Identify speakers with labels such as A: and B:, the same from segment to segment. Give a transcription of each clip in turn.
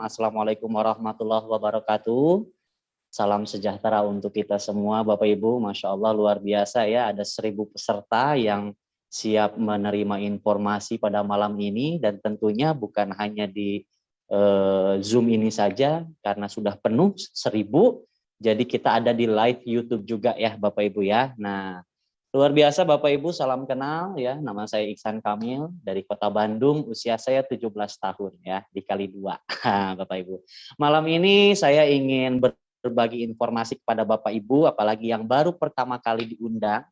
A: Assalamualaikum warahmatullahi wabarakatuh. Salam sejahtera untuk kita semua Bapak Ibu. Masya Allah luar biasa ya, ada 1.000 peserta yang siap menerima informasi pada malam ini. Dan tentunya bukan hanya di Zoom ini saja, karena sudah penuh 1.000. Jadi kita ada di live YouTube juga ya Bapak Ibu ya. Nah, luar biasa Bapak Ibu, salam kenal ya. Nama saya Iksan Kamil dari Kota Bandung, usia saya 17 tahun ya, dikali 2. Bapak Ibu. Malam ini saya ingin berbagi informasi kepada Bapak Ibu, apalagi yang baru pertama kali diundang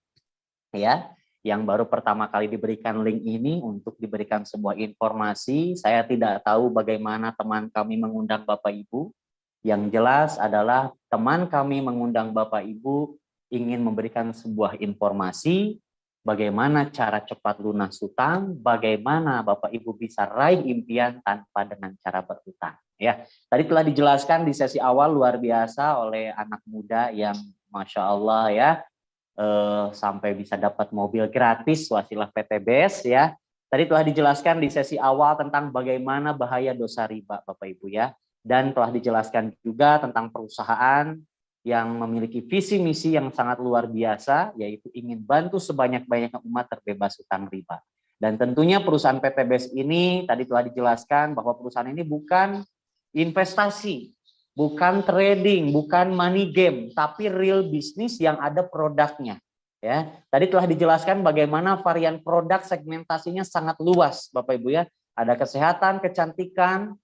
A: ya, yang baru pertama kali diberikan link ini untuk diberikan sebuah informasi. Saya tidak tahu bagaimana teman kami mengundang Bapak Ibu. Yang jelas adalah teman kami mengundang Bapak Ibu ingin memberikan sebuah informasi bagaimana cara cepat lunas hutang, bagaimana Bapak Ibu bisa raih impian tanpa dengan cara berhutang. Ya, tadi telah dijelaskan di sesi awal luar biasa oleh anak muda yang Masya Allah ya, sampai bisa dapat mobil gratis wasilah PTBS ya. Tadi telah dijelaskan di sesi awal tentang bagaimana bahaya dosa riba Bapak Ibu ya. Dan telah dijelaskan juga tentang perusahaan yang memiliki visi misi yang sangat luar biasa, yaitu ingin bantu sebanyak-banyaknya umat terbebas hutang riba. Dan tentunya perusahaan PTBS ini tadi telah dijelaskan bahwa perusahaan ini bukan investasi, bukan trading, bukan money game, tapi real bisnis yang ada produknya. Ya, tadi telah dijelaskan bagaimana varian produk segmentasinya sangat luas, Bapak Ibu ya. Ada kesehatan, kecantikan,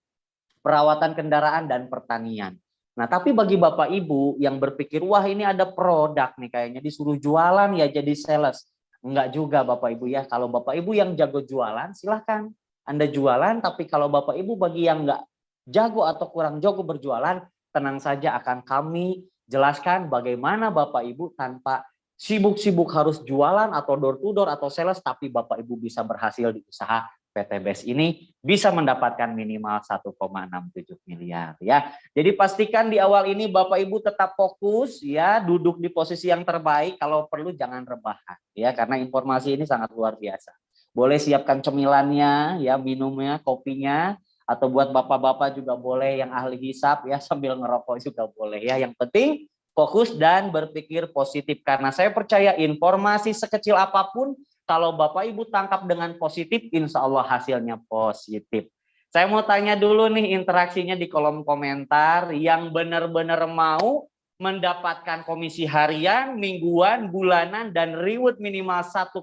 A: perawatan kendaraan, dan pertanian. Nah, tapi bagi Bapak Ibu yang berpikir, wah ini ada produk nih kayaknya disuruh jualan ya jadi sales. Enggak juga Bapak Ibu ya. Kalau Bapak Ibu yang jago jualan, silahkan Anda jualan. Tapi kalau Bapak Ibu bagi yang enggak jago atau kurang jago berjualan, tenang saja akan kami jelaskan bagaimana Bapak Ibu tanpa sibuk-sibuk harus jualan atau door to door atau sales, tapi Bapak Ibu bisa berhasil di usaha PTBS ini bisa mendapatkan minimal 1,67 miliar ya. Jadi pastikan di awal ini Bapak Ibu tetap fokus ya, duduk di posisi yang terbaik, kalau perlu jangan rebahan ya, karena informasi ini sangat luar biasa. Boleh siapkan cemilannya ya, minumnya, kopinya, atau buat bapak-bapak juga boleh yang ahli hisap ya, sambil ngerokok juga boleh ya. Yang penting fokus dan berpikir positif, karena saya percaya informasi sekecil apapun kalau Bapak Ibu tangkap dengan positif, insya Allah hasilnya positif. Saya mau tanya dulu nih interaksinya di kolom komentar, yang benar-benar mau mendapatkan komisi harian, mingguan, bulanan, dan reward minimal 1,67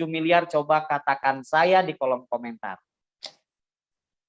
A: miliar, coba katakan saya di kolom komentar.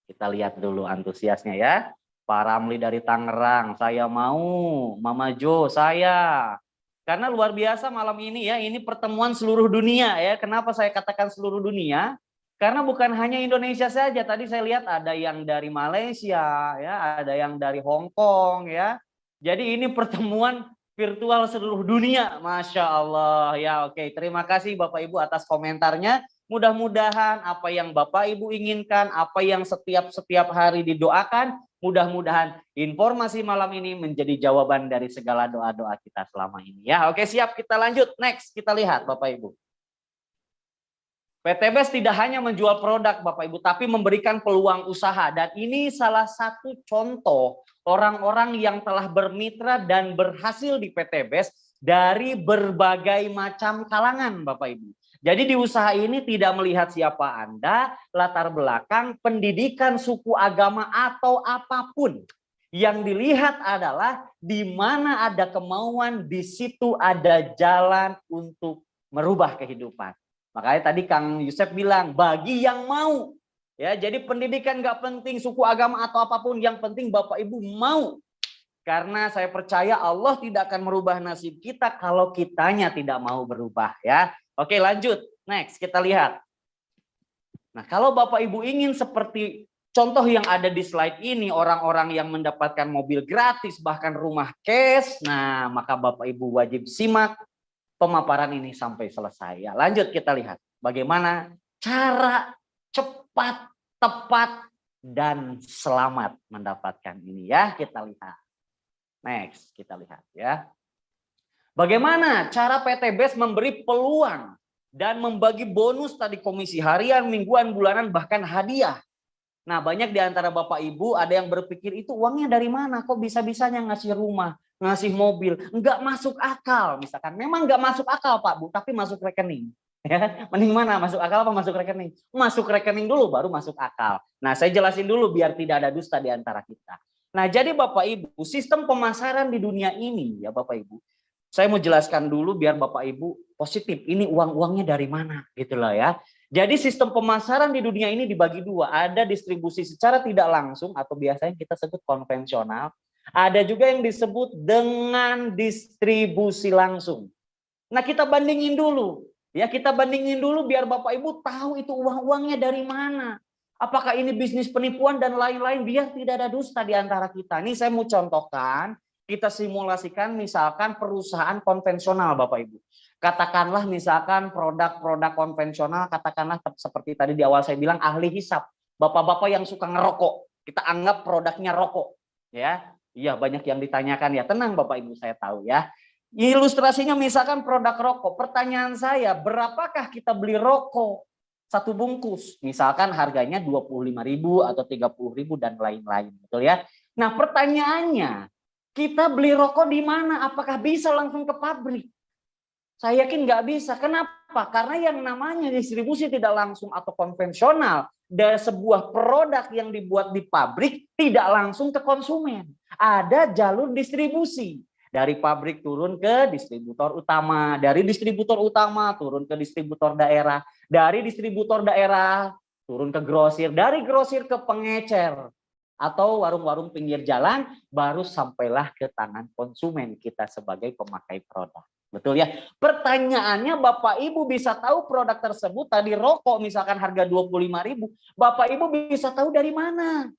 A: Kita lihat dulu antusiasnya ya. Pak Ramli dari Tangerang, saya mau. Mama Jo, saya. Karena luar biasa malam ini ya, ini pertemuan seluruh dunia ya. Kenapa saya katakan seluruh dunia? Karena bukan hanya Indonesia saja. Tadi saya lihat ada yang dari Malaysia, ya, ada yang dari Hong Kong ya. Jadi ini pertemuan virtual seluruh dunia, Masya Allah ya. Oke, terima kasih Bapak Ibu atas komentarnya. Mudah-mudahan apa yang Bapak Ibu inginkan, apa yang setiap hari didoakan, mudah-mudahan informasi malam ini menjadi jawaban dari segala doa-doa kita selama ini ya. Oke, siap, kita lanjut. Next, kita lihat Bapak Ibu. PTBS tidak hanya menjual produk Bapak Ibu, tapi memberikan peluang usaha. Dan ini salah satu contoh orang-orang yang telah bermitra dan berhasil di PTBS dari berbagai macam kalangan Bapak Ibu. Jadi di usaha ini tidak melihat siapa Anda, latar belakang, pendidikan, suku, agama, atau apapun. Yang dilihat adalah di mana ada kemauan, di situ ada jalan untuk merubah kehidupan. Makanya tadi Kang Yusef bilang, bagi yang mau. Ya, jadi pendidikan nggak penting, suku, agama, atau apapun. Yang penting Bapak Ibu mau. Karena saya percaya Allah tidak akan merubah nasib kita kalau kitanya tidak mau berubah ya. Oke, lanjut. Next, kita lihat. Nah, kalau Bapak Ibu ingin seperti contoh yang ada di slide ini, orang-orang yang mendapatkan mobil gratis, bahkan rumah cash, nah maka Bapak Ibu wajib simak pemaparan ini sampai selesai. Ya, lanjut kita lihat bagaimana cara cepat, tepat, dan selamat mendapatkan ini ya. Kita lihat. Next, kita lihat ya. Bagaimana cara PTBS memberi peluang dan membagi bonus tadi komisi harian, mingguan, bulanan, bahkan hadiah Nah, banyak di antara Bapak Ibu ada yang berpikir itu uangnya dari mana? Kok bisa-bisanya ngasih rumah, ngasih mobil? Enggak masuk akal. Misalkan memang enggak masuk akal Pak Bu, tapi masuk rekening. Ya, mending mana? Masuk akal apa masuk rekening? Masuk rekening dulu baru masuk akal. Nah, saya jelasin dulu biar tidak ada dusta di antara kita. Nah, jadi Bapak Ibu, sistem pemasaran di dunia ini ya Bapak Ibu. Saya mau jelaskan dulu biar Bapak Ibu positif. Ini uang-uangnya dari mana gitu lah ya. Jadi sistem pemasaran di dunia ini dibagi dua. Ada distribusi secara tidak langsung atau biasanya kita sebut konvensional. Ada juga yang disebut dengan distribusi langsung. Nah, kita bandingin dulu. Ya, kita bandingin dulu biar Bapak Ibu tahu itu uang-uangnya dari mana. Apakah ini bisnis penipuan dan lain-lain, biar tidak ada dusta di antara kita. Ini saya mau contohkan, kita simulasikan misalkan perusahaan konvensional Bapak Ibu. Katakanlah misalkan produk-produk konvensional, katakanlah seperti tadi di awal saya bilang ahli hisap. Bapak-bapak yang suka ngerokok, kita anggap produknya rokok. Ya, iya banyak yang ditanyakan ya, tenang Bapak Ibu saya tahu ya. Ilustrasinya misalkan produk rokok. Pertanyaan saya, berapakah kita beli rokok satu bungkus? Misalkan harganya 25.000 atau 30.000 dan lain-lain, betul ya? Nah, pertanyaannya, kita beli rokok di mana? Apakah bisa langsung ke pabrik? Saya yakin nggak bisa. Kenapa? Karena yang namanya distribusi tidak langsung atau konvensional dari sebuah produk yang dibuat di pabrik tidak langsung ke konsumen. Ada jalur distribusi. Dari pabrik turun ke distributor utama, dari distributor utama turun ke distributor daerah, dari distributor daerah turun ke grosir, dari grosir ke pengecer atau warung-warung pinggir jalan, baru sampailah ke tangan konsumen kita sebagai pemakai produk. Betul ya? Pertanyaannya Bapak Ibu bisa tahu produk tersebut, tadi rokok misalkan harga 25.000, Bapak Ibu bisa tahu dari mana?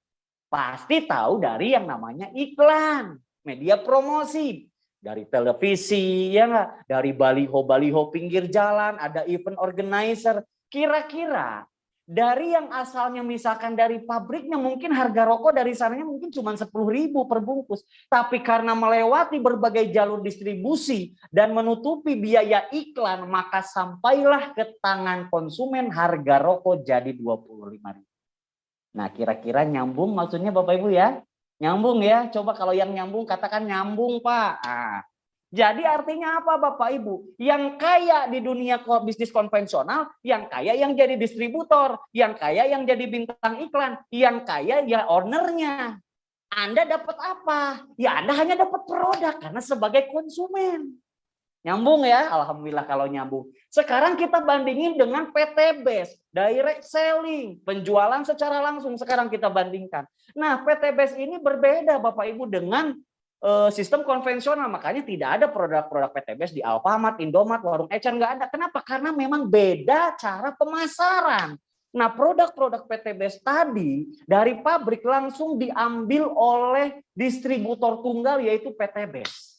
A: Pasti tahu dari yang namanya iklan. Media promosi, dari televisi, ya nggak? Dari baliho-baliho pinggir jalan, ada event organizer. Kira-kira dari yang asalnya misalkan dari pabriknya mungkin harga rokok dari sananya mungkin cuma 10.000 per bungkus. Tapi karena melewati berbagai jalur distribusi dan menutupi biaya iklan, maka sampailah ke tangan konsumen harga rokok jadi 25.000. Nah, kira-kira nyambung maksudnya Bapak Ibu ya? Nyambung ya, coba kalau yang nyambung katakan nyambung Pak. Nah, jadi artinya apa Bapak Ibu? Yang kaya di dunia bisnis konvensional, yang kaya yang jadi distributor, yang kaya yang jadi bintang iklan, yang kaya ya ownernya. Anda dapat apa? Ya Anda hanya dapat produk karena sebagai konsumen. Nyambung ya, alhamdulillah kalau nyambung. Sekarang kita bandingin dengan PTBES, direct selling, penjualan secara langsung. Sekarang kita bandingkan. Nah, PTBES ini berbeda Bapak Ibu dengan sistem konvensional. Makanya tidak ada produk-produk PTBES di Alfamart, Indomart, Warung Ecan, nggak ada. Kenapa? Karena memang beda cara pemasaran. Nah, produk-produk PTBES tadi dari pabrik langsung diambil oleh distributor tunggal yaitu PTBES.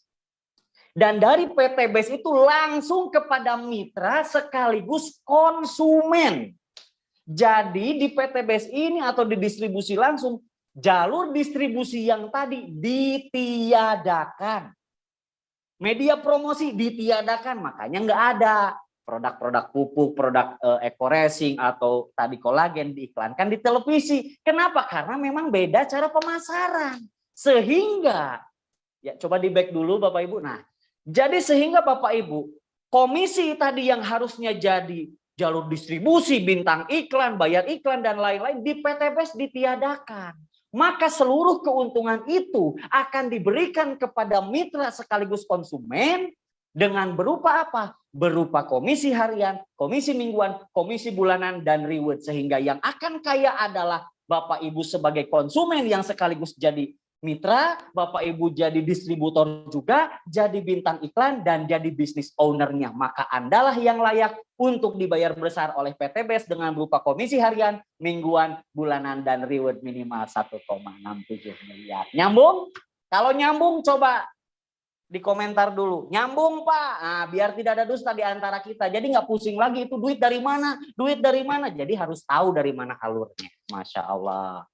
A: Dan dari PTBES itu langsung kepada mitra sekaligus konsumen. Jadi di PTBES ini atau di distribusi langsung, jalur distribusi yang tadi ditiadakan. Media promosi ditiadakan, makanya nggak ada. Produk-produk pupuk, produk eco-racing atau tadi kolagen diiklankan di televisi. Kenapa? Karena memang beda cara pemasaran. Sehingga, ya coba di back dulu Bapak Ibu. Nah, jadi sehingga Bapak Ibu, komisi tadi yang harusnya jadi jalur distribusi, bintang iklan, bayar iklan, dan lain-lain di PTBES ditiadakan. Maka seluruh keuntungan itu akan diberikan kepada mitra sekaligus konsumen dengan berupa apa? Berupa komisi harian, komisi mingguan, komisi bulanan, dan reward. Sehingga yang akan kaya adalah Bapak Ibu sebagai konsumen yang sekaligus jadi mitra, Bapak Ibu jadi distributor juga, jadi bintang iklan, dan jadi bisnis ownernya. Maka Andalah yang layak untuk dibayar besar oleh PTBES dengan berupa komisi harian, mingguan, bulanan, dan reward minimal 1,67 miliar. Nyambung? Kalau nyambung coba di komentar dulu. Nyambung Pak, nah, biar tidak ada dusta di antara kita. Jadi nggak pusing lagi itu duit dari mana, duit dari mana. Jadi harus tahu dari mana alurnya. Masya Allah.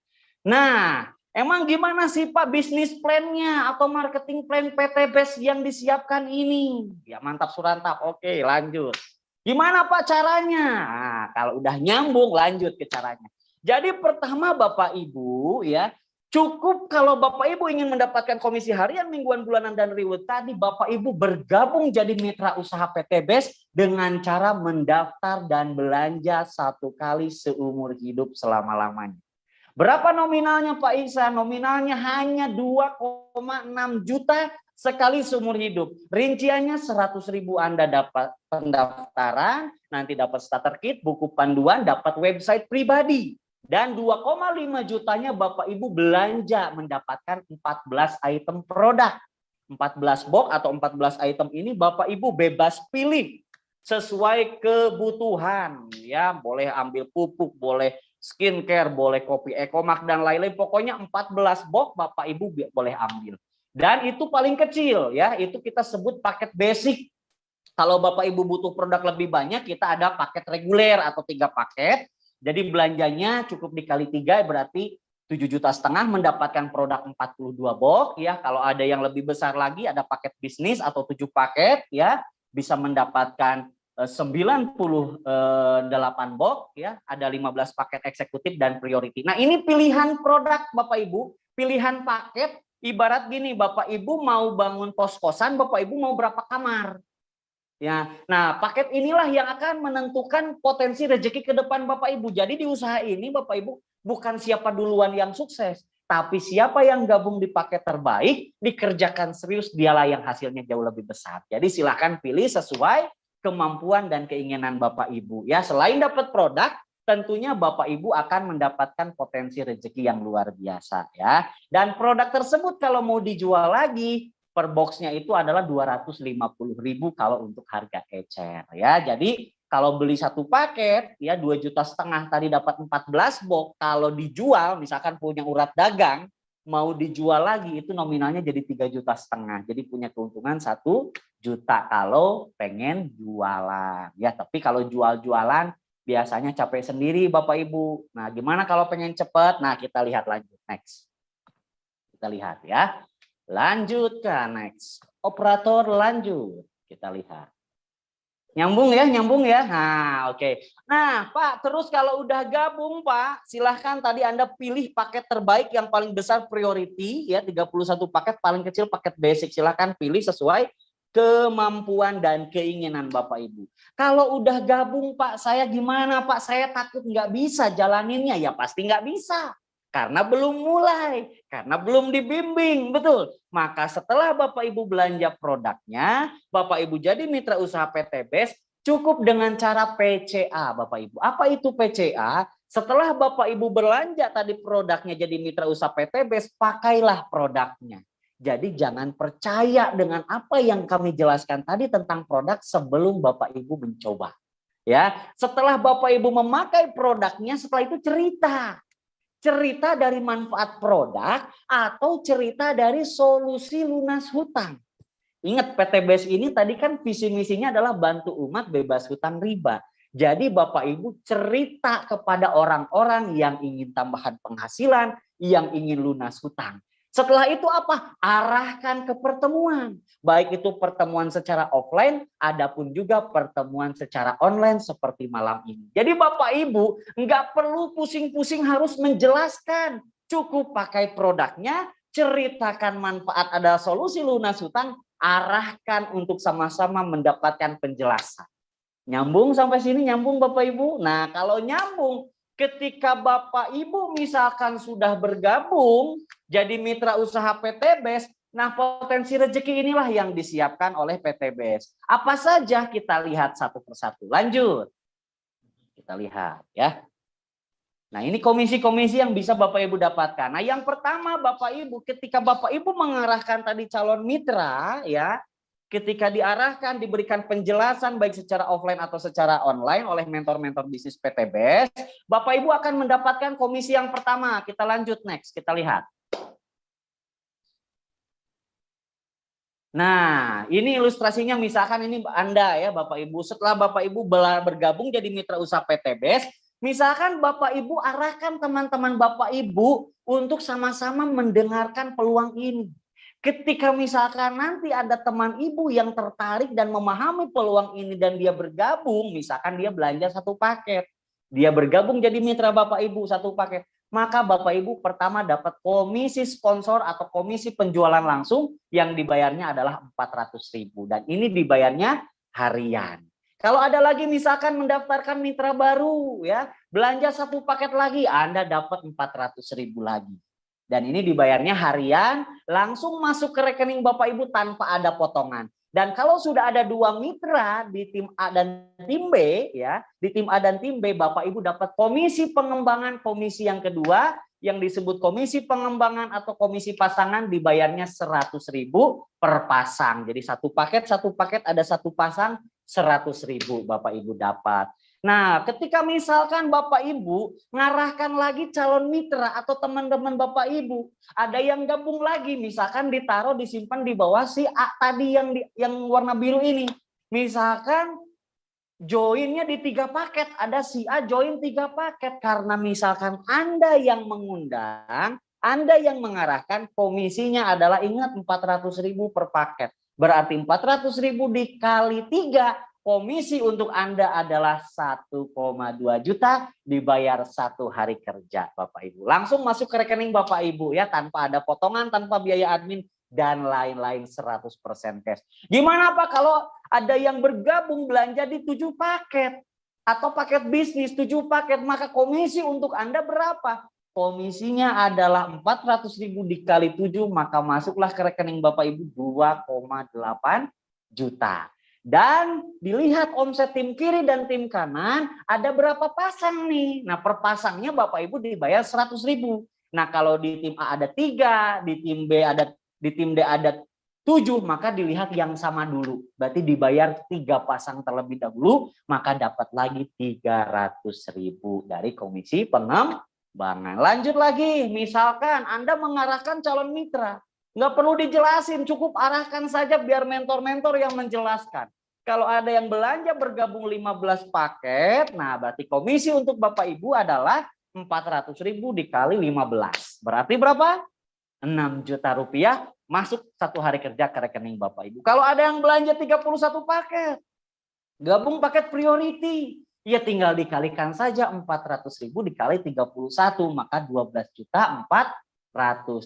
A: Nah, emang gimana sih Pak bisnis plan-nya atau marketing plan PTBES yang disiapkan ini? Ya mantap Surantap, oke lanjut. Gimana Pak caranya? Nah, kalau udah nyambung lanjut ke caranya. Jadi pertama Bapak Ibu ya, cukup kalau Bapak Ibu ingin mendapatkan komisi harian, mingguan, bulanan, dan reward tadi, Bapak Ibu bergabung jadi mitra usaha PT BES dengan cara mendaftar dan belanja 1 kali seumur hidup selama-lamanya. Berapa nominalnya Pak Iksan? Nominalnya hanya 2,6 juta sekali seumur hidup. Rinciannya 100.000 Anda dapat pendaftaran, nanti dapat starter kit, buku panduan, dapat website pribadi. Dan 2,5 jutanya Bapak Ibu belanja mendapatkan 14 item produk. 14 box atau 14 item ini Bapak Ibu bebas pilih sesuai kebutuhan. Ya, boleh ambil pupuk, boleh skincare, boleh kopi Ekomak dan lain-lain. Pokoknya 14 box Bapak Ibu boleh ambil. Dan itu paling kecil ya, itu kita sebut paket basic. Kalau Bapak Ibu butuh produk lebih banyak, kita ada paket reguler atau 3 paket. Jadi belanjanya cukup dikali 3 berarti 7,5 juta mendapatkan produk 42 box ya. Kalau ada yang lebih besar lagi ada paket bisnis atau 7 paket ya, bisa mendapatkan 98 box ya, ada 15 paket eksekutif dan priority. Nah, ini pilihan produk Bapak Ibu, pilihan paket. Ibarat gini, Bapak Ibu mau bangun kos-kosan, Bapak Ibu mau berapa kamar? Ya, nah paket inilah yang akan menentukan potensi rezeki ke depan Bapak Ibu. Jadi di usaha ini Bapak Ibu bukan siapa duluan yang sukses, tapi siapa yang gabung di paket terbaik, dikerjakan serius, dialah yang hasilnya jauh lebih besar. Jadi silakan pilih sesuai kemampuan dan keinginan Bapak Ibu. Ya, selain dapat produk, tentunya Bapak Ibu akan mendapatkan potensi rezeki yang luar biasa ya. Dan produk tersebut kalau mau dijual lagi, per boxnya itu adalah 250.000 kalau untuk harga ecer ya. Jadi kalau beli 1 paket ya 2,5 juta tadi dapat 14 box, kalau dijual misalkan punya urat dagang mau dijual lagi itu nominalnya jadi 3,5 juta. Jadi punya keuntungan 1 juta kalau pengen jualan ya. Tapi kalau jual-jualan biasanya capek sendiri Bapak Ibu. Nah, gimana kalau pengen cepat? Nah, kita lihat lanjut next. Kita lihat ya. Lanjut ke next. Operator lanjut. Kita lihat. Nyambung ya, nyambung ya. Nah, oke. Nah, Pak, terus kalau udah gabung, Pak, silahkan tadi Anda pilih paket terbaik yang paling besar priority ya, 31 paket, paling kecil paket basic. Silahkan pilih sesuai kemampuan dan keinginan Bapak Ibu. Kalau udah gabung, Pak, saya gimana, Pak? Saya takut nggak bisa jalaninnya. Ya pasti nggak bisa. Karena belum mulai, karena belum dibimbing, betul. Maka setelah Bapak Ibu belanja produknya, Bapak Ibu jadi mitra usaha PT BES, cukup dengan cara PCA Bapak Ibu. Apa itu PCA? Setelah Bapak Ibu belanja tadi produknya jadi mitra usaha PT BES, pakailah produknya. Jadi jangan percaya dengan apa yang kami jelaskan tadi tentang produk sebelum Bapak Ibu mencoba. Ya, setelah Bapak Ibu memakai produknya, setelah itu cerita dari manfaat produk atau cerita dari solusi lunas hutang. Ingat PT BES ini tadi kan visi misinya adalah bantu umat bebas hutang riba. Jadi Bapak Ibu cerita kepada orang-orang yang ingin tambahan penghasilan, yang ingin lunas hutang. Setelah itu apa? Arahkan ke pertemuan. Baik itu pertemuan secara offline, adapun juga pertemuan secara online seperti malam ini. Jadi Bapak Ibu nggak perlu pusing-pusing harus menjelaskan. Cukup pakai produknya, ceritakan manfaat ada solusi lunas hutang, arahkan untuk sama-sama mendapatkan penjelasan. Nyambung sampai sini, nyambung Bapak Ibu? Nah, kalau nyambung, ketika Bapak Ibu misalkan sudah bergabung jadi mitra usaha PT BES, nah potensi rezeki inilah yang disiapkan oleh PT BES. Apa saja kita lihat satu persatu. Lanjut. Kita lihat ya. Nah, ini komisi-komisi yang bisa Bapak Ibu dapatkan. Nah, yang pertama Bapak Ibu, ketika Bapak Ibu mengarahkan tadi calon mitra ya, ketika diarahkan, diberikan penjelasan baik secara offline atau secara online oleh mentor-mentor bisnis PT BES, Bapak Ibu akan mendapatkan komisi yang pertama. Kita lanjut next, kita lihat. Nah, ini ilustrasinya misalkan ini Anda ya Bapak Ibu, setelah Bapak Ibu bergabung jadi mitra usaha PT BES, misalkan Bapak Ibu arahkan teman-teman Bapak Ibu untuk sama-sama mendengarkan peluang ini. Ketika misalkan nanti ada teman ibu yang tertarik dan memahami peluang ini dan dia bergabung, misalkan dia belanja 1 paket. dia bergabung jadi mitra Bapak Ibu satu paket, maka Bapak Ibu pertama dapat komisi sponsor atau komisi penjualan langsung yang dibayarnya adalah 400.000 dan ini dibayarnya harian. Kalau ada lagi misalkan mendaftarkan mitra baru ya, belanja satu paket lagi, Anda dapat 400.000 lagi. Dan ini dibayarnya harian, langsung masuk ke rekening Bapak Ibu tanpa ada potongan. Dan kalau sudah ada 2 mitra di tim A dan tim B ya, di tim A dan tim B Bapak Ibu dapat komisi pengembangan, komisi yang kedua yang disebut komisi pengembangan atau komisi pasangan dibayarnya 100.000 per pasang. Jadi satu paket ada satu pasang 100.000 Bapak Ibu dapat. Nah, ketika misalkan Bapak Ibu ngarahkan lagi calon mitra atau teman-teman Bapak Ibu, ada yang gabung lagi, misalkan ditaruh disimpan di bawah si A tadi yang warna biru ini. Misalkan joinnya di 3 paket, ada si A join 3 paket karena misalkan Anda yang mengundang, Anda yang mengarahkan, komisinya adalah ingat 400.000 per paket. Berarti 400.000 dikali 3. Komisi untuk Anda adalah 1,2 juta dibayar 1 hari kerja Bapak Ibu. Langsung masuk ke rekening Bapak Ibu ya, tanpa ada potongan, tanpa biaya admin dan lain-lain 100% cash. Gimana Pak kalau ada yang bergabung belanja di 7 paket atau paket bisnis 7 paket, maka komisi untuk Anda berapa? Komisinya adalah 400.000 dikali 7, maka masuklah ke rekening Bapak Ibu 2,8 juta. Dan dilihat omset tim kiri dan tim kanan ada berapa pasang nih. Nah per pasangnya Bapak Ibu dibayar 100.000. Nah kalau di tim A ada 3, di tim B ada, di tim D ada 7, maka dilihat yang sama dulu. Berarti dibayar 3 pasang terlebih dahulu, maka dapat lagi 300.000 dari komisi pengembangan. Lanjut lagi, misalkan Anda mengarahkan calon mitra. Nggak perlu dijelasin, cukup arahkan saja biar mentor-mentor yang menjelaskan. Kalau ada yang belanja bergabung 15 paket, nah berarti komisi untuk Bapak Ibu adalah 400.000 dikali 15. Berarti berapa? 6 juta rupiah masuk 1 hari kerja ke rekening Bapak Ibu. Kalau ada yang belanja 31 paket, gabung paket priority, ya tinggal dikalikan saja 400.000 dikali 31, maka 12.400.000.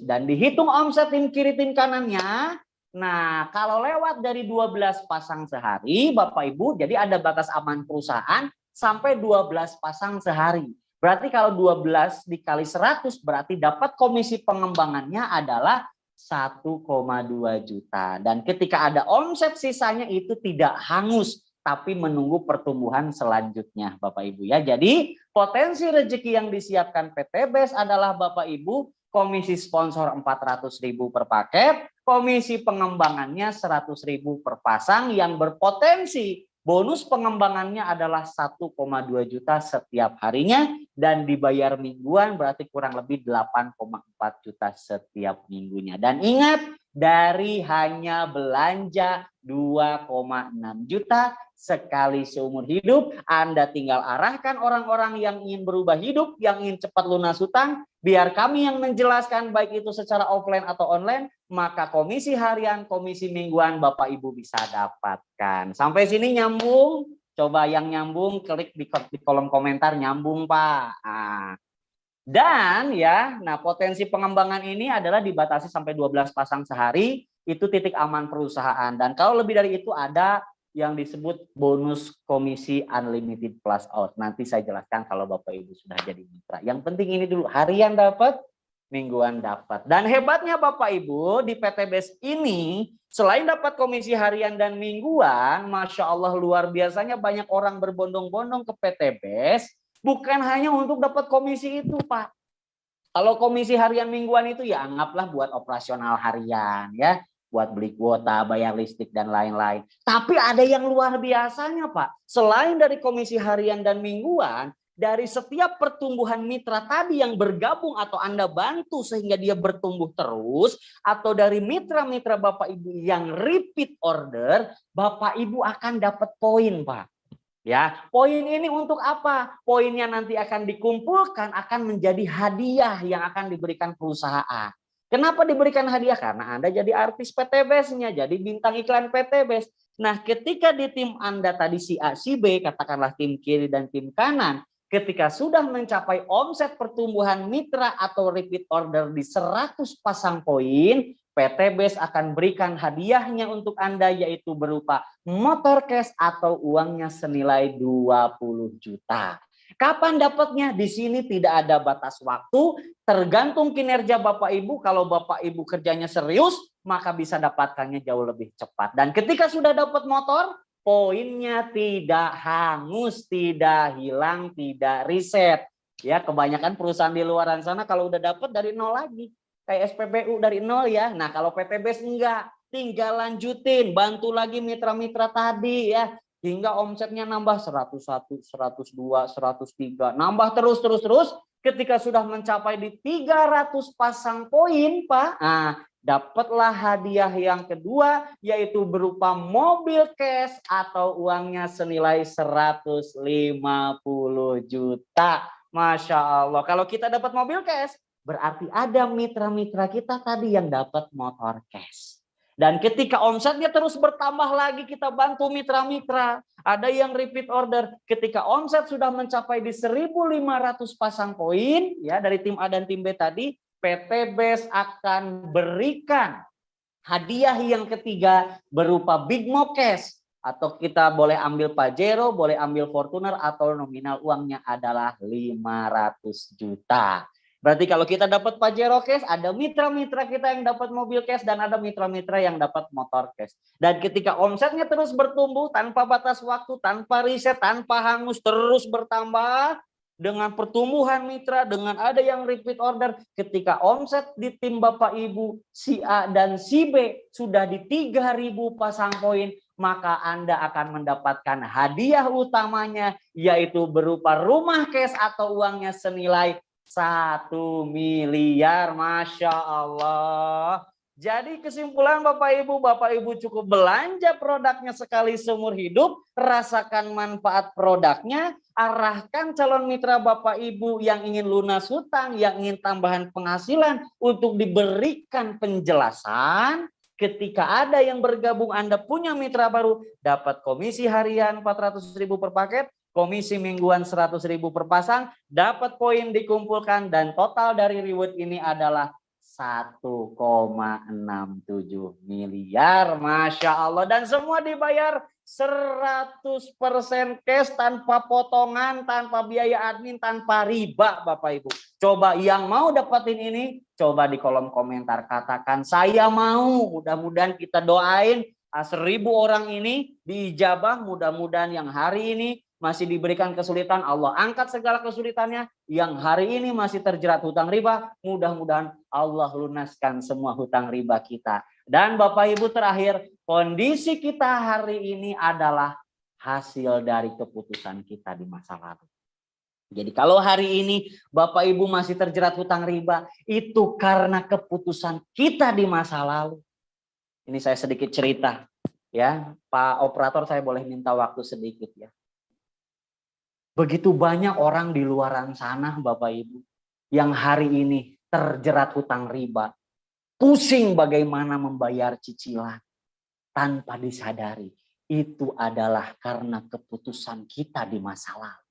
A: Dan dihitung omset tim kiri tim kanannya. Nah, kalau lewat dari 12 pasang sehari, Bapak Ibu, jadi ada batas aman perusahaan sampai 12 pasang sehari. Berarti kalau 12 dikali 100 berarti dapat komisi pengembangannya adalah 1,2 juta. Dan ketika ada omset sisanya itu tidak hangus, tapi menunggu pertumbuhan selanjutnya Bapak Ibu ya. Jadi potensi rezeki yang disiapkan PT BES adalah Bapak Ibu, komisi sponsor 400.000 per paket, komisi pengembangannya 100.000 per pasang yang berpotensi bonus pengembangannya adalah 1,2 juta setiap harinya dan dibayar mingguan berarti kurang lebih 8,4 juta setiap minggunya. Dan ingat, dari hanya belanja 2,6 juta sekali seumur hidup, Anda tinggal arahkan orang-orang yang ingin berubah hidup, yang ingin cepat lunas hutang, biar kami yang menjelaskan baik itu secara offline atau online, maka komisi harian, komisi mingguan Bapak Ibu bisa dapatkan. Sampai sini nyambung? Coba yang nyambung klik di kolom komentar nyambung Pak. Dan ya, nah potensi pengembangan ini adalah dibatasi sampai 12 pasang sehari, itu titik aman perusahaan. Dan kalau lebih dari itu ada yang disebut bonus komisi unlimited plus out. Nanti saya jelaskan kalau Bapak Ibu sudah jadi mitra. Yang penting ini dulu, harian dapat, mingguan dapat. Dan hebatnya Bapak Ibu di PT BES ini, selain dapat komisi harian dan mingguan, Masya Allah luar biasanya banyak orang berbondong-bondong ke PT BES, bukan hanya untuk dapat komisi itu Pak. Kalau komisi harian mingguan itu ya anggaplah buat operasional harian ya, buat beli kuota, bayar listrik dan lain-lain. Tapi ada yang luar biasanya Pak. Selain dari komisi harian dan mingguan, dari setiap pertumbuhan mitra tadi yang bergabung atau Anda bantu sehingga dia bertumbuh terus, atau dari mitra-mitra Bapak Ibu yang repeat order, Bapak Ibu akan dapat poin Pak. Ya, poin ini untuk apa? Poinnya nanti akan dikumpulkan, akan menjadi hadiah yang akan diberikan perusahaan. Kenapa diberikan hadiah? Karena Anda jadi artis PT BES-nya, jadi bintang iklan PT BES. Nah, ketika di tim Anda tadi si A, si B, katakanlah tim kiri dan tim kanan, ketika sudah mencapai omset pertumbuhan mitra atau repeat order di 100 pasang poin, PT BES akan berikan hadiahnya untuk Anda, yaitu berupa motor cash atau uangnya senilai 20 juta. Kapan dapatnya? Di sini tidak ada batas waktu, tergantung kinerja Bapak Ibu. Kalau Bapak Ibu kerjanya serius, maka bisa dapatkannya jauh lebih cepat. Dan ketika sudah dapat motor, poinnya tidak hangus, tidak hilang, tidak reset. Ya, kebanyakan perusahaan di luar sana kalau udah dapat dari nol lagi. Kayak SPBU dari nol ya. Nah, kalau PT BES enggak, tinggal lanjutin, bantu lagi mitra-mitra tadi ya. Hingga omsetnya nambah 101, 102, 103, nambah terus. Ketika sudah mencapai di 300 pasang poin, Pak, nah, dapatlah hadiah yang kedua, yaitu berupa mobil cash atau uangnya senilai 150 juta. Masya Allah. Kalau kita dapat mobil cash, berarti ada mitra-mitra kita tadi yang dapat motor cash. Dan ketika omsetnya terus bertambah lagi, kita bantu mitra-mitra. Ada yang repeat order. Ketika omset sudah mencapai di 1.500 pasang poin, ya, dari tim A dan tim B tadi, PT BES akan berikan hadiah yang ketiga berupa Big Mo Cash. Atau kita boleh ambil Pajero, boleh ambil Fortuner, atau nominal uangnya adalah 500 juta. Berarti kalau kita dapat Pajero cash, ada mitra-mitra kita yang dapat mobil cash, dan ada mitra-mitra yang dapat motor cash. Dan ketika omsetnya terus bertumbuh tanpa batas waktu, tanpa riset, tanpa hangus, terus bertambah dengan pertumbuhan mitra, dengan ada yang repeat order, ketika omset di tim Bapak Ibu si A dan si B sudah di 3.000 pasang poin, maka Anda akan mendapatkan hadiah utamanya, yaitu berupa rumah cash atau uangnya senilai 1 miliar. Masya Allah. Jadi kesimpulan Bapak Ibu cukup belanja produknya sekali seumur hidup, rasakan manfaat produknya, arahkan calon mitra Bapak Ibu yang ingin lunas hutang, yang ingin tambahan penghasilan untuk diberikan penjelasan. Ketika ada yang bergabung, Anda punya mitra baru, dapat komisi harian 400.000 per paket, komisi mingguan 100.000 per pasang, dapat poin dikumpulkan, dan total dari reward ini adalah 1,67 miliar. Masya Allah. Dan semua dibayar 100% cash, tanpa potongan, tanpa biaya admin, tanpa riba Bapak Ibu. Coba yang mau dapetin ini, coba di kolom komentar katakan saya mau. Mudah-mudahan kita doain 1.000 orang ini diijabah. Mudah-mudahan yang hari ini masih diberikan kesulitan, Allah angkat segala kesulitannya. Yang hari ini masih terjerat hutang riba, mudah-mudahan Allah lunaskan semua hutang riba kita. Dan Bapak Ibu, terakhir, kondisi kita hari ini adalah hasil dari keputusan kita di masa lalu. Jadi kalau hari ini Bapak Ibu masih terjerat hutang riba, itu karena keputusan kita di masa lalu. Ini saya sedikit cerita ya, Pak Operator, saya boleh minta waktu sedikit ya. Begitu banyak orang di luaran sana Bapak Ibu yang hari ini terjerat hutang riba, pusing bagaimana membayar cicilan tanpa disadari itu adalah karena keputusan kita di masa lalu.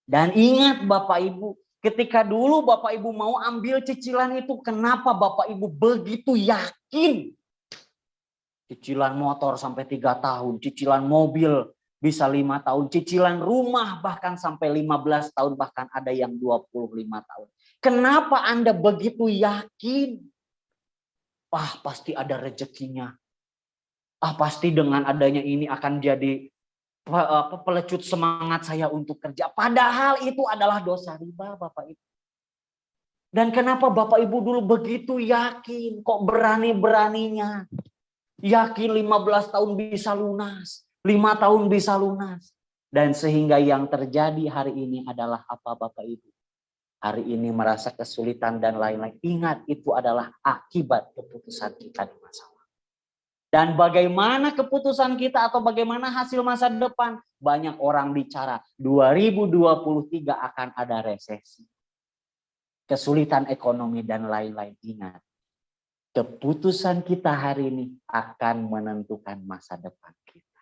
A: Dan ingat Bapak Ibu, ketika dulu Bapak Ibu mau ambil cicilan itu, kenapa Bapak Ibu begitu yakin? Cicilan motor sampai 3 tahun, cicilan mobil bisa 5 tahun, cicilan rumah bahkan sampai 15 tahun, bahkan ada yang 25 tahun. Kenapa Anda begitu yakin? Pasti ada rezekinya. Pasti dengan adanya ini akan jadi pelecut semangat saya untuk kerja. Padahal itu adalah dosa riba Bapak Ibu. Dan kenapa Bapak Ibu dulu begitu yakin? Kok berani-beraninya? Yakin 15 tahun bisa lunas. 5 tahun bisa lunas. Dan sehingga yang terjadi hari ini adalah apa Bapak Ibu? Hari ini merasa kesulitan dan lain-lain. Ingat, itu adalah akibat keputusan kita di masa lalu. Dan bagaimana keputusan kita atau bagaimana hasil masa depan? Banyak orang bicara 2023 akan ada resesi. Kesulitan ekonomi dan lain-lain. Ingat, keputusan kita hari ini akan menentukan masa depan kita.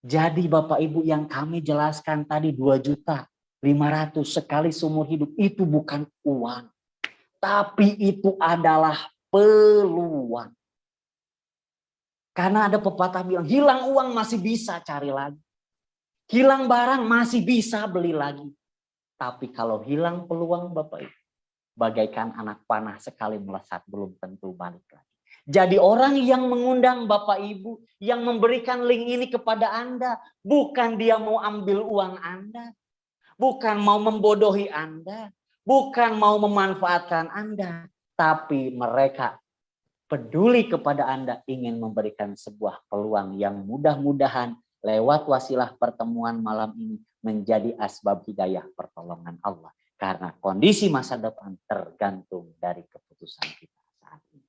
A: Jadi Bapak Ibu, yang kami jelaskan tadi 2 juta, 500 sekali seumur hidup itu bukan uang. Tapi itu adalah peluang. Karena ada pepatah bilang, hilang uang masih bisa cari lagi. Hilang barang masih bisa beli lagi. Tapi kalau hilang peluang Bapak Ibu, bagaikan anak panah sekali melesat belum tentu balik lagi. Jadi orang yang mengundang Bapak Ibu, yang memberikan link ini kepada Anda, bukan dia mau ambil uang Anda, bukan mau membodohi Anda, bukan mau memanfaatkan Anda, tapi mereka peduli kepada Anda, ingin memberikan sebuah peluang yang mudah-mudahan lewat wasilah pertemuan malam ini menjadi asbab hidayah pertolongan Allah. Karena kondisi masa depan tergantung dari keputusan kita saat ini.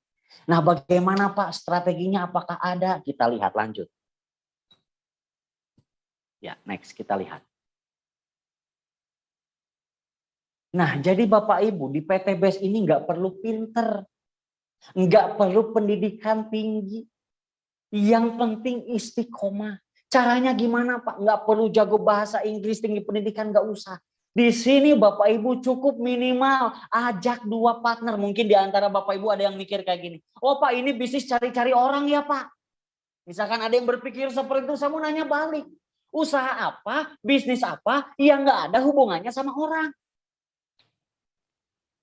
A: Nah, bagaimana Pak strateginya? Apakah ada? Kita lihat lanjut. Ya, next kita lihat. Nah, jadi Bapak Ibu di PT BES ini nggak perlu pinter, nggak perlu pendidikan tinggi. Yang penting istiqomah. Caranya gimana Pak? Nggak perlu jago bahasa Inggris, tinggi pendidikan, nggak usah. Di sini Bapak Ibu cukup minimal ajak 2 partner. Mungkin di antara Bapak Ibu ada yang mikir kayak gini. Oh Pak, ini bisnis cari-cari orang ya Pak. Misalkan ada yang berpikir seperti itu, saya mau nanya balik. Usaha apa, bisnis apa yang nggak ada hubungannya sama orang?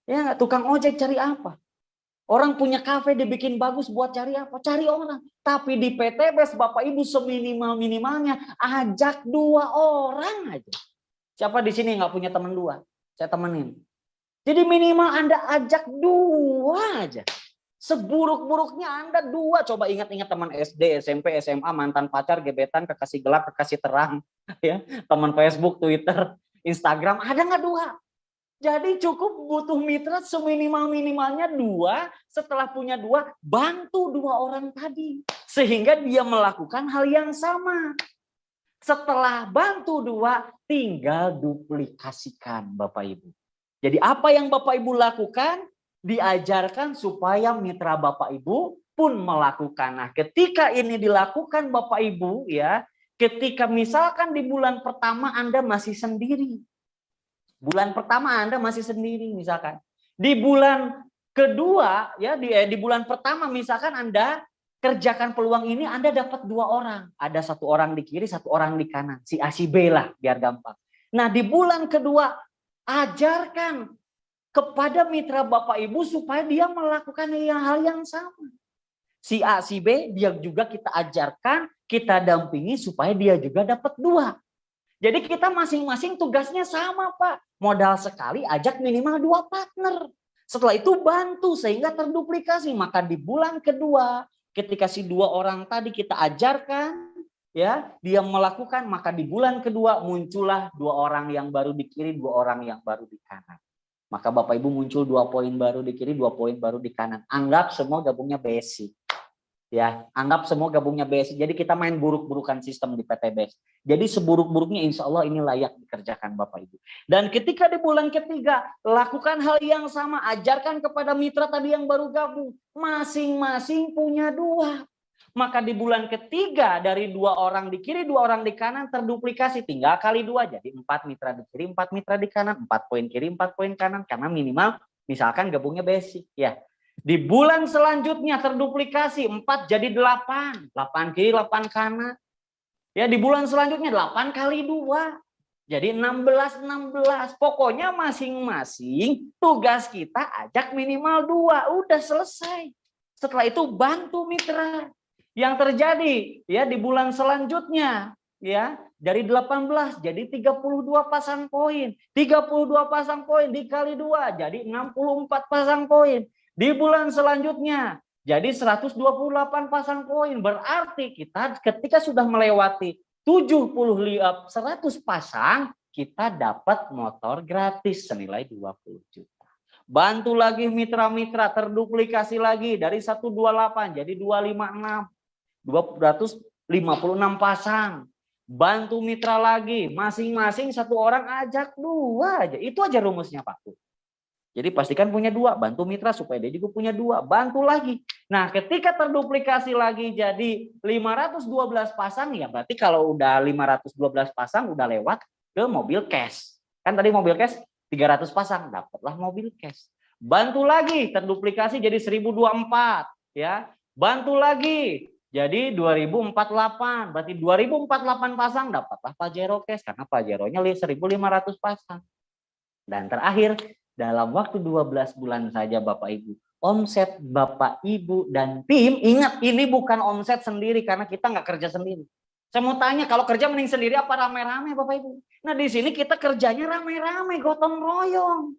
A: Ya, tukang ojek cari apa? Orang punya kafe dibikin bagus buat cari apa? Cari orang. Tapi di PT BES Bapak Ibu seminimal-minimalnya ajak 2 orang aja. Siapa di sini nggak punya teman 2? Saya temenin. Jadi minimal Anda ajak 2 aja. Seburuk-buruknya Anda 2. Coba ingat-ingat teman SD, SMP, SMA, mantan pacar, gebetan, kekasih gelap, kekasih terang. Ya, teman Facebook, Twitter, Instagram. Ada nggak 2? Jadi cukup butuh mitra seminimal-minimalnya 2. Setelah punya 2, bantu 2 orang tadi. Sehingga dia melakukan hal yang sama. Setelah bantu 2, tinggal duplikasikan Bapak Ibu. Jadi apa yang Bapak Ibu lakukan, diajarkan supaya mitra Bapak Ibu pun melakukan. Nah, ketika ini dilakukan Bapak Ibu ya, ketika misalkan di bulan pertama Anda masih sendiri. Bulan pertama Anda masih sendiri misalkan. Di bulan kedua ya di bulan pertama misalkan Anda kerjakan peluang ini, Anda dapat 2 orang. Ada 1 orang di kiri, 1 orang di kanan. Si A si B lah biar gampang. Nah, di bulan kedua ajarkan kepada mitra Bapak Ibu supaya dia melakukan hal yang sama. Si A si B dia juga kita ajarkan, kita dampingi supaya dia juga dapat 2. Jadi kita masing-masing tugasnya sama Pak. Modal sekali ajak minimal 2 partner. Setelah itu bantu sehingga terduplikasi. Maka di bulan kedua ketika si 2 orang tadi kita ajarkan, ya dia melakukan, maka di bulan kedua muncullah 2 orang yang baru di kiri, 2 orang yang baru di kanan. Maka Bapak Ibu muncul 2 poin baru di kiri, 2 poin baru di kanan. Anggap semua gabungnya basic. Ya, anggap semua gabungnya basic. Jadi kita main buruk-burukan sistem di PT BES. Jadi seburuk-buruknya insya Allah ini layak dikerjakan Bapak Ibu. Dan ketika di bulan ketiga, lakukan hal yang sama. Ajarkan kepada mitra tadi yang baru gabung. Masing-masing punya 2. Maka di bulan ketiga dari 2 orang di kiri, 2 orang di kanan terduplikasi. Tinggal kali 2. Jadi 4 mitra di kiri, 4 mitra di kanan. 4 poin kiri, 4 poin kanan. Karena minimal misalkan gabungnya basic. Ya. Di bulan selanjutnya terduplikasi 4 jadi 8. 8 kiri 8 kanan. Ya di bulan selanjutnya 8 kali 2. Jadi 16. Pokoknya masing-masing tugas kita ajak minimal 2. Udah selesai. Setelah itu bantu mitra. Yang terjadi ya di bulan selanjutnya ya dari 18 jadi 32 pasang poin. 32 pasang poin dikali 2 jadi 64 pasang poin. Di bulan selanjutnya jadi 128 pasang poin. Berarti kita ketika sudah melewati 100 pasang, kita dapat motor gratis senilai 20 juta. Bantu lagi mitra-mitra terduplikasi lagi dari 128 jadi 256. 256 pasang. Bantu mitra lagi, masing-masing 1 orang ajak 2 aja. Itu aja rumusnya Pak. Jadi pastikan punya 2, bantu mitra supaya dia juga punya 2, bantu lagi. Nah ketika terduplikasi lagi jadi 512 pasang, ya berarti kalau udah 512 pasang udah lewat ke mobil cash. Kan tadi mobil cash 300 pasang, dapatlah mobil cash. Bantu lagi terduplikasi jadi 1024 ya. Bantu lagi jadi 2048. Berarti 2048 pasang dapatlah Pajero cash karena Pajeronya 1500 pasang. Dan terakhir, dalam waktu 12 bulan saja Bapak Ibu, omset Bapak Ibu dan tim, ingat ini bukan omset sendiri karena kita nggak kerja sendiri. Saya mau tanya, kalau kerja mending sendiri apa rame-rame Bapak Ibu? Nah di sini kita kerjanya rame-rame, gotong royong.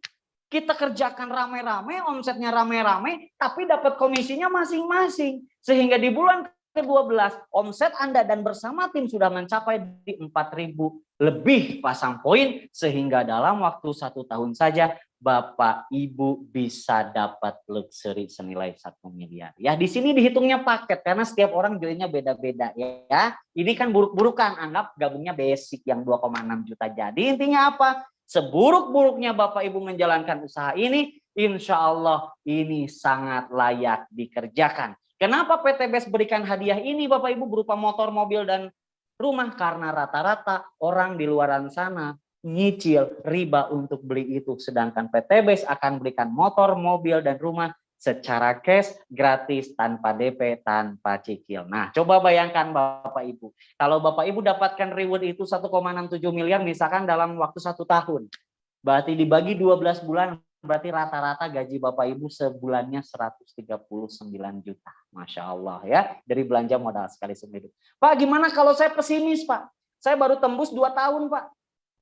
A: Kita kerjakan rame-rame, omsetnya rame-rame, tapi dapat komisinya masing-masing. Sehingga di bulan ke-12, omset Anda dan bersama tim sudah mencapai di 4.000 lebih pasang poin. Sehingga dalam waktu 1 tahun saja, Bapak Ibu bisa dapat luxury senilai 1 miliar. Ya, di sini dihitungnya paket, karena setiap orang joinnya beda-beda ya. Ini kan buruk-burukan, anggap gabungnya basic yang 2,6 juta. Jadi intinya apa? Seburuk-buruknya Bapak Ibu menjalankan usaha ini, insya Allah ini sangat layak dikerjakan. Kenapa PTBS berikan hadiah ini Bapak Ibu berupa motor, mobil, dan rumah? Karena rata-rata orang di luaran sana nyicil riba untuk beli itu. Sedangkan PTBS akan berikan motor, mobil, dan rumah secara cash, gratis, tanpa DP, tanpa cicil. Nah, coba bayangkan Bapak Ibu. Kalau Bapak Ibu dapatkan reward itu 1,67 miliar misalkan dalam waktu 1 tahun. Berarti dibagi 12 bulan, berarti rata-rata gaji Bapak Ibu sebulannya 139 juta. Masya Allah ya, dari belanja modal sekali seumur hidup. Pak, gimana kalau saya pesimis Pak? Saya baru tembus 2 tahun Pak.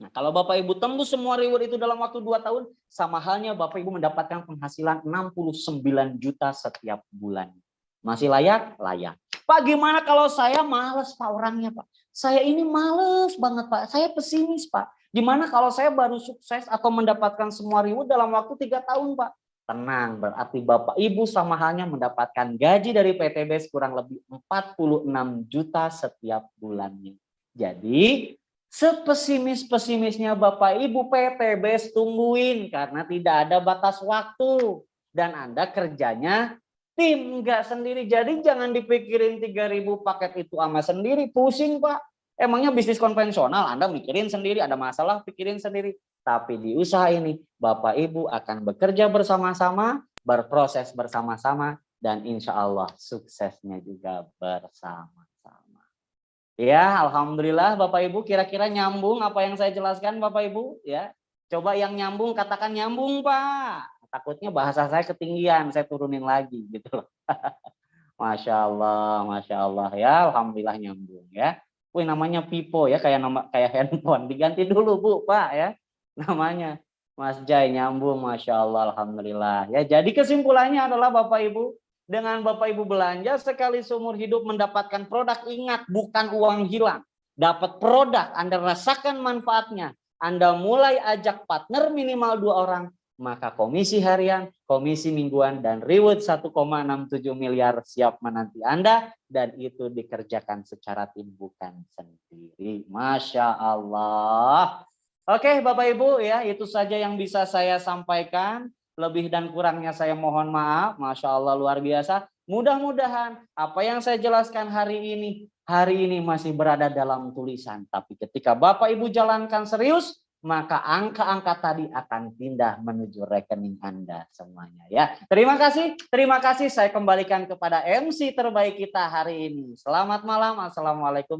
A: Nah, kalau Bapak Ibu tembus semua reward itu dalam waktu 2 tahun, sama halnya Bapak Ibu mendapatkan penghasilan 69 juta setiap bulan. Masih layak? Layak. Pak, gimana kalau saya males Pak orangnya Pak? Saya ini males banget Pak, saya pesimis Pak. Gimana kalau saya baru sukses atau mendapatkan semua reward dalam waktu 3 tahun Pak? Tenang, berarti Bapak Ibu sama halnya mendapatkan gaji dari PTBS kurang lebih 46 juta setiap bulannya. Jadi sepesimis-pesimisnya Bapak Ibu, PTBS tungguin karena tidak ada batas waktu. Dan Anda kerjanya tim, nggak sendiri. Jadi jangan dipikirin 3.000 paket itu sama sendiri, pusing Pak. Emangnya bisnis konvensional Anda mikirin sendiri, ada masalah pikirin sendiri. Tapi di usaha ini Bapak Ibu akan bekerja bersama-sama, berproses bersama-sama, dan insya Allah suksesnya juga bersama. Ya, alhamdulillah Bapak Ibu, kira-kira nyambung apa yang saya jelaskan Bapak Ibu ya. Coba yang nyambung katakan nyambung Pak. Takutnya bahasa saya ketinggian, saya turunin lagi gitu loh. Masya Allah ya, alhamdulillah nyambung ya. Wih, namanya Pipo ya, kayak handphone, diganti dulu Bu Pak ya. Namanya Mas Jai nyambung, Masya Allah, alhamdulillah ya. Jadi kesimpulannya adalah Bapak Ibu, dengan Bapak Ibu belanja sekali seumur hidup mendapatkan produk, ingat bukan uang hilang. Dapat produk, Anda rasakan manfaatnya. Anda mulai ajak partner minimal 2 orang, maka komisi harian, komisi mingguan, dan reward 1,67 miliar siap menanti Anda. Dan itu dikerjakan secara tim bukan sendiri. Masya Allah. Oke Bapak Ibu ya, itu saja yang bisa saya sampaikan. Lebih dan kurangnya saya mohon maaf. Masya Allah luar biasa. Mudah-mudahan apa yang saya jelaskan hari ini masih berada dalam tulisan. Tapi ketika Bapak Ibu jalankan serius, maka angka-angka tadi akan pindah menuju rekening Anda semuanya ya. Terima kasih. Saya kembalikan kepada MC terbaik kita hari ini. Selamat malam. Assalamualaikum.